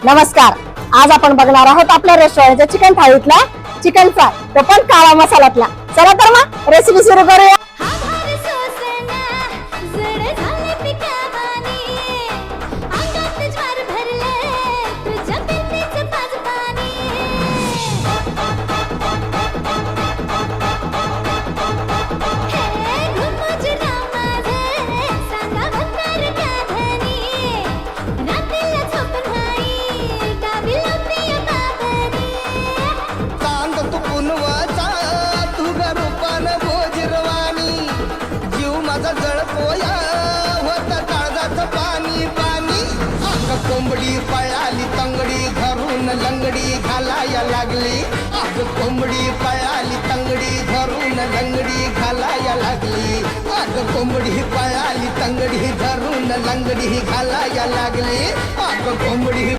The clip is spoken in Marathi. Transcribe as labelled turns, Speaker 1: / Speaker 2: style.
Speaker 1: नमस्कार. आज आपण बघणार आहोत आपल्या रेस्टॉरंटच्या चिकन थाळीतला चिकन फ्राय, तो पण काळा मसाल्यातला. चला तर मग रेसिपी सुरू करूया.
Speaker 2: कोंबडी पळाली तंगडी धरून लंगडी घालाया लागली. आज कोंबडी पळाली तंगडी धरून लंगडी घालाया लागली. आज कोंबडी पळाली तंगडी धरून लंगडी घालाया लागली. आज कोंबडी